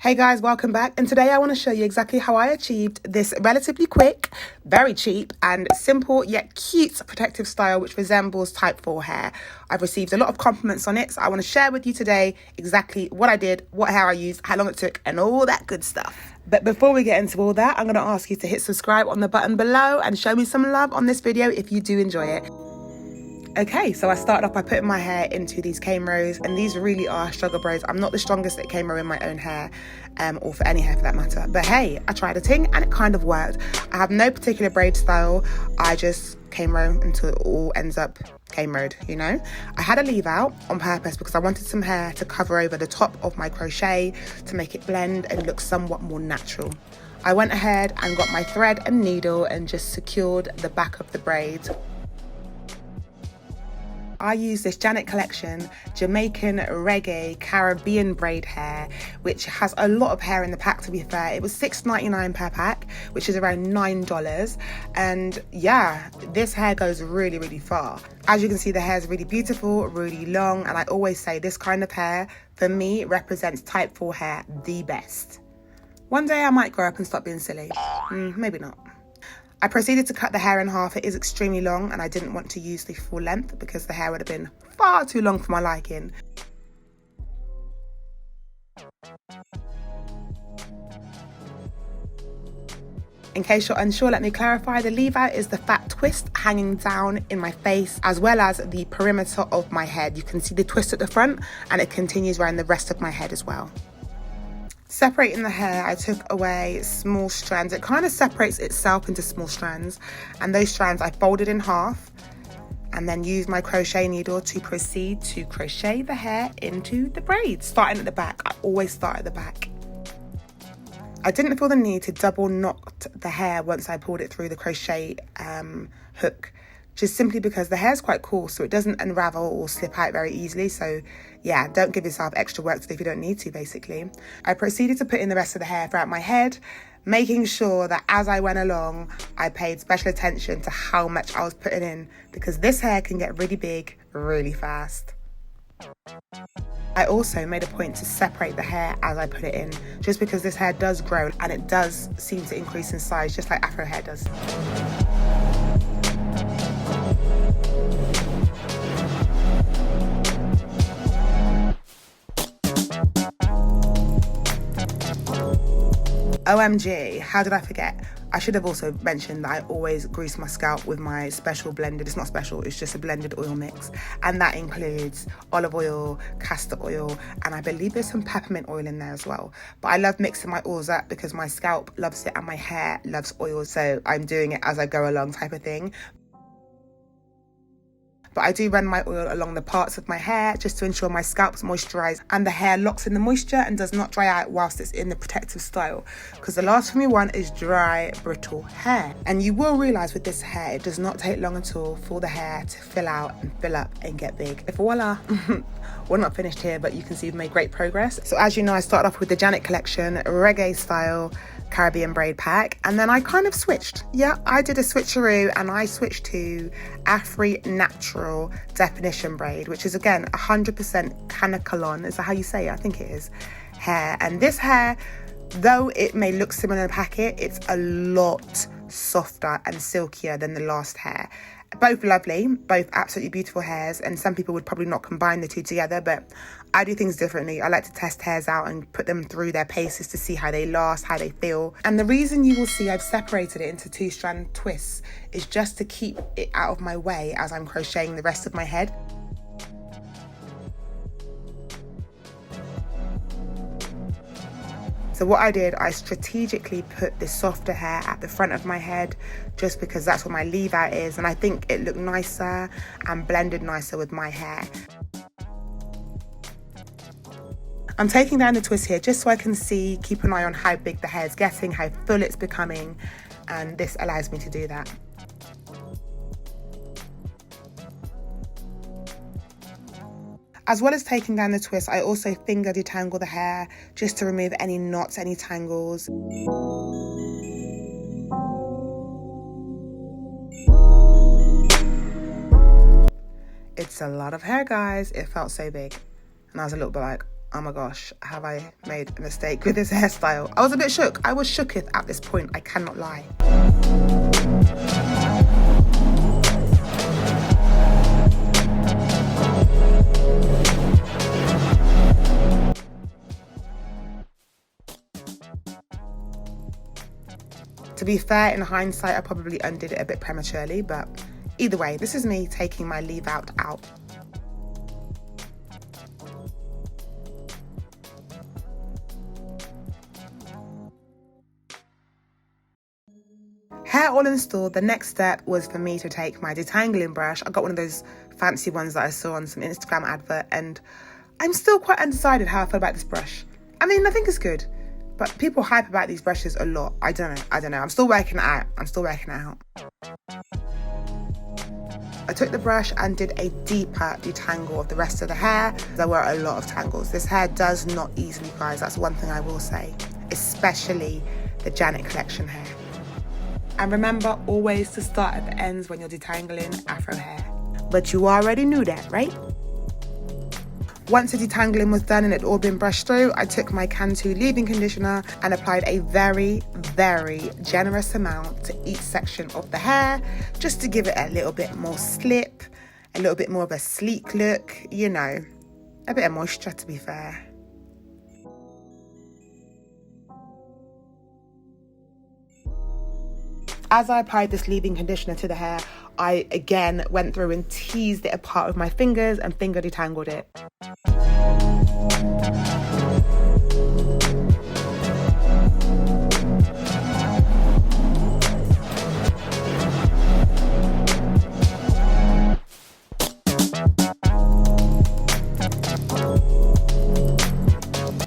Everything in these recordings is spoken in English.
Hey guys, welcome back, and today I want to show you exactly how I achieved this relatively quick, very cheap and simple yet cute protective style which resembles type 4 hair. I've received a lot of compliments on it, so I want to share with you today exactly what I did, what hair I used, how long it took and all that good stuff. But before we get into all that, I'm going to ask you to hit subscribe on the button below and show me some love on this video if you do enjoy it. Okay, so I started off by putting my hair into these cane rows, and these really are struggle braids. I'm not the strongest at cane row in my own hair, or for any hair for that matter. But hey, I tried a thing and it kind of worked. I have no particular braid style. I just cane row until it all ends up cane rowed, you know. I had a leave out on purpose because I wanted some hair to cover over the top of my crochet to make it blend and look somewhat more natural. I went ahead and got my thread and needle and just secured the back of the braid. I use this Janet Collection Jamaican Reggae Caribbean braid hair, which has a lot of hair in the pack, to be fair. It was $6.99 per pack, which is around $9. And yeah, this hair goes really, really far. As you can see, the hair is really beautiful, really long. And I always say this kind of hair, for me, represents type 4 hair the best. One day I might grow up and stop being silly. Maybe not. I proceeded to cut the hair in half. It is extremely long and I didn't want to use the full length because the hair would have been far too long for my liking. In case you're unsure, let me clarify. The leave out is the fat twist hanging down in my face as well as the perimeter of my head. You can see the twist at the front and it continues around the rest of my head as well. Separating the hair, I took away small strands. It kind of separates itself into small strands, and those strands I folded in half and then used my crochet needle to proceed to crochet the hair into the braids, starting at the back. I always start at the back. I didn't feel the need to double knot the hair once I pulled it through the crochet hook, just simply because the hair is quite coarse, so it doesn't unravel or slip out very easily. So yeah, don't give yourself extra work to do if you don't need to, basically. I proceeded to put in the rest of the hair throughout my head, making sure that as I went along, I paid special attention to how much I was putting in, because this hair can get really big really fast. I also made a point to separate the hair as I put it in, just because this hair does grow and it does seem to increase in size, just like Afro hair does. OMG, how did I forget? I should have also mentioned that I always grease my scalp with my special blended, it's not special, it's just a blended oil mix. And that includes olive oil, castor oil, and I believe there's some peppermint oil in there as well. But I love mixing my oils up because my scalp loves it and my hair loves oil. So I'm doing it as I go along type of thing. But I do run my oil along the parts of my hair just to ensure my scalp's moisturised and the hair locks in the moisture and does not dry out whilst it's in the protective style. Because the last thing we want is dry, brittle hair. And you will realise with this hair, it does not take long at all for the hair to fill out and fill up and get big. If voila, we're not finished here, but you can see we've made great progress. So as you know, I started off with the Janet Collection Reggae style Caribbean braid pack, and then I kind of switched. Yeah, I did a switcheroo and I switched to Afri Naptural definition braid, which is again 100% canacolon. Is that how you say it? I think it is. Hair. And this hair, though it may look similar in the packet, it's a lot softer and silkier than the last hair. Both lovely, both absolutely beautiful hairs, and some people would probably not combine the two together, but I do things differently. I like to test hairs out and put them through their paces to see how they last, how they feel. And the reason you will see I've separated it into 2-strand twists is just to keep it out of my way as I'm crocheting the rest of my head. So what I did, I strategically put this softer hair at the front of my head just because that's where my leave out is, and I think it looked nicer and blended nicer with my hair. I'm taking down the twist here just so I can see, keep an eye on how big the hair is getting, how full it's becoming, and this allows me to do that. As well as taking down the twist, I also finger detangle the hair just to remove any knots, any tangles. It's a lot of hair, guys. It felt so big. And I was a little bit like, Oh my gosh, have I made a mistake with this hairstyle? I was a bit shook. I was shooketh at this point, I cannot lie. To be fair, in hindsight, I probably undid it a bit prematurely, but either way, this is me taking my leave out. Hair all installed, the next step was for me to take my detangling brush. I got one of those fancy ones that I saw on some Instagram advert, and I'm still quite undecided how I feel about this brush. I mean, I think it's good, but people hype about these brushes a lot. I don't know. I'm still working it out. I took the brush and did a deeper detangle of the rest of the hair. There were a lot of tangles. This hair does not easily, guys. That's one thing I will say, especially the Janet collection hair. And remember always to start at the ends when you're detangling Afro hair. But you already knew that, right? Once the detangling was done and it had all been brushed through, I took my Cantu leave-in conditioner and applied a very, very generous amount to each section of the hair, just to give it a little bit more slip, a little bit more of a sleek look, you know, a bit of moisture, to be fair. As I applied this leave-in conditioner to the hair, I again went through and teased it apart with my fingers and finger detangled it.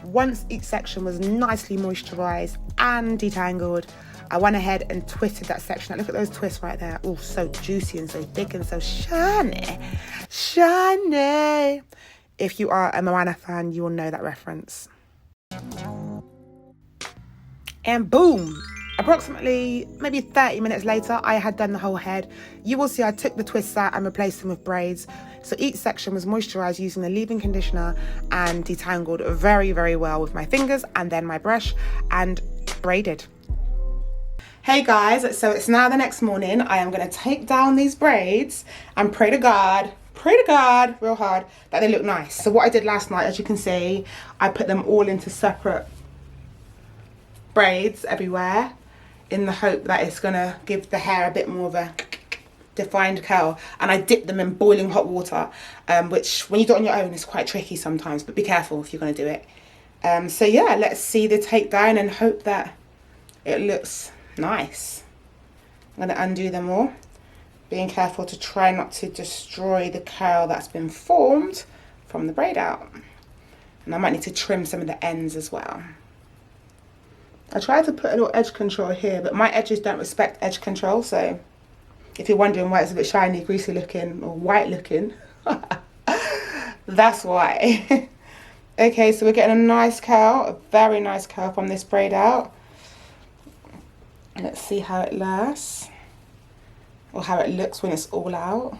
Once each section was nicely moisturized and detangled, I went ahead and twisted that section. Look at those twists right there. Oh, so juicy and so thick and so shiny. Shiny. If you are a Moana fan, you will know that reference. And boom. Approximately maybe 30 minutes later, I had done the whole head. You will see I took the twists out and replaced them with braids. So each section was moisturized using the leave-in conditioner and detangled very, very well with my fingers and then my brush and braided. Hey guys, so it's now the next morning. I am going to take down these braids and pray to God real hard that they look nice. So what I did last night, as you can see, I put them all into separate braids everywhere in the hope that it's going to give the hair a bit more of a defined curl. And I dipped them in boiling hot water, which when you do it on your own is quite tricky sometimes, but be careful if you're going to do it. So yeah, let's see the takedown and hope that it looks nice. I'm going to undo them all, being careful to try not to destroy the curl that's been formed from the braid out. And I might need to trim some of the ends as well. I tried to put a little edge control here, but my edges don't respect edge control, so if you're wondering why it's a bit shiny, greasy looking, or white looking, that's why. Okay, so we're getting a nice curl, a very nice curl from this braid out. Let's see how it lasts, or how it looks when it's all out.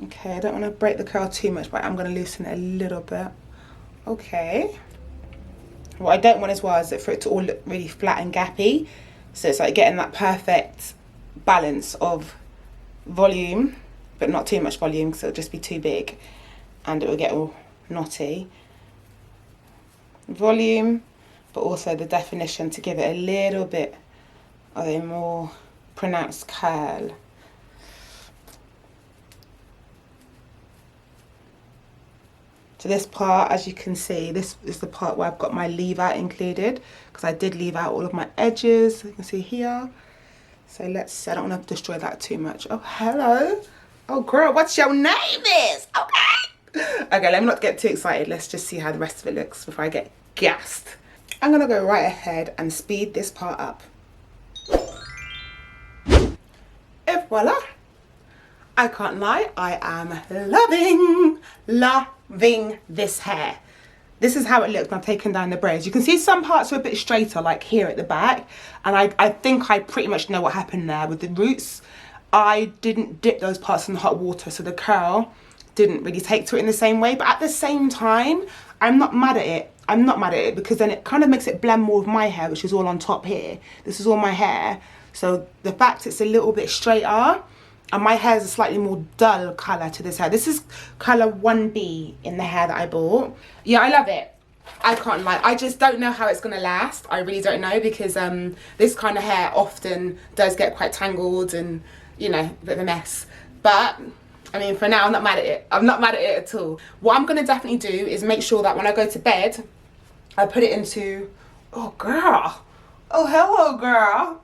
Okay, I don't want to break the curl too much, but I'm going to loosen it a little bit. Okay. What I don't want as well is for it to all look really flat and gappy. So it's like getting that perfect balance of volume, but not too much volume because it'll just be too big and it will get all knotty. Volume, but also the definition to give it a little bit of a more pronounced curl. So this part, as you can see, this is the part where I've got my leave out included, because I did leave out all of my edges, you can see here. So let's, I don't want to destroy that too much. Oh, hello. Oh girl, what's your name is? Okay. Okay, let me not get too excited. Let's just see how the rest of it looks before I get gassed. I'm going to go right ahead and speed this part up. Et voila. I can't lie, I am loving this hair. This is how it looks when I've taken down the braids. You can see some parts are a bit straighter, like here at the back. And I think I pretty much know what happened there with the roots. I didn't dip those parts in hot water, so the curl didn't really take to it in the same way. But at the same time, I'm not mad at it. I'm not mad at it because then it kind of makes it blend more with my hair, which is all on top here. This is all my hair. So the fact it's a little bit straighter, and my hair is a slightly more dull colour to this hair. This is colour 1B in the hair that I bought. Yeah, I love it. I can't lie. I just don't know how it's going to last. I really don't know because this kind of hair often does get quite tangled and, you know, a bit of a mess. But, I mean, for now, I'm not mad at it. I'm not mad at it at all. What I'm going to definitely do is make sure that when I go to bed, I put it into... Oh, girl. Oh, hello, girl.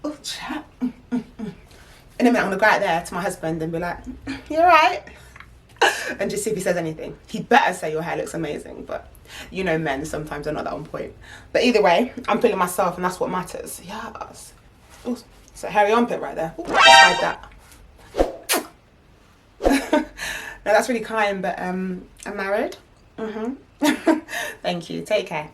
Oh, chat. In a minute, I'm going to go out there to my husband and be like, you alright? And just see if he says anything. He'd better say your hair looks amazing, but you know men sometimes are not that on point. But either way, I'm feeling myself and that's what matters. Yes. Ooh, it's a hairy armpit right there. Ooh, hide that. No, that's really kind, but I'm married. Thank you. Take care.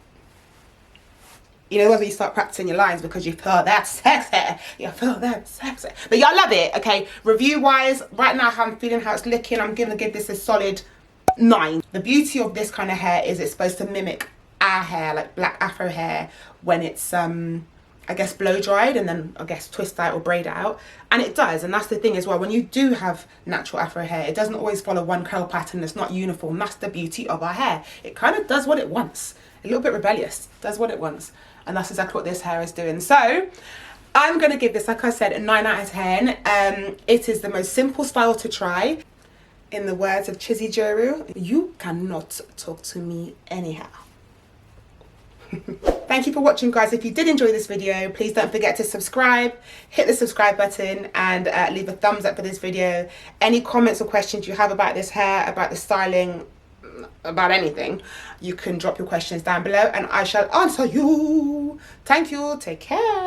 You know, whether you start practicing your lines because you feel that sexy. You feel that sexy. But y'all love it, okay? Review-wise, right now how I'm feeling, how it's looking, I'm going to give this a solid 9. The beauty of this kind of hair is it's supposed to mimic our hair, like black Afro hair, when it's, I guess, blow-dried and then, I guess, twist out or braid out. And it does, and that's the thing as well. When you do have natural Afro hair, it doesn't always follow one curl pattern. It's not uniform. That's the beauty of our hair. It kind of does what it wants. A little bit rebellious. Does what it wants. And that's exactly what this hair is doing. So I'm going to give this, like I said, a 9 out of 10. It is the most simple style to try. In the words of Chizzy Juru, you cannot talk to me anyhow. Thank you for watching, guys. If you did enjoy this video, please don't forget to subscribe, hit the subscribe button and leave a thumbs up for this video. Any comments or questions you have about this hair, about the styling, about anything, you can drop your questions down below and I shall answer you. Thank you. Take care.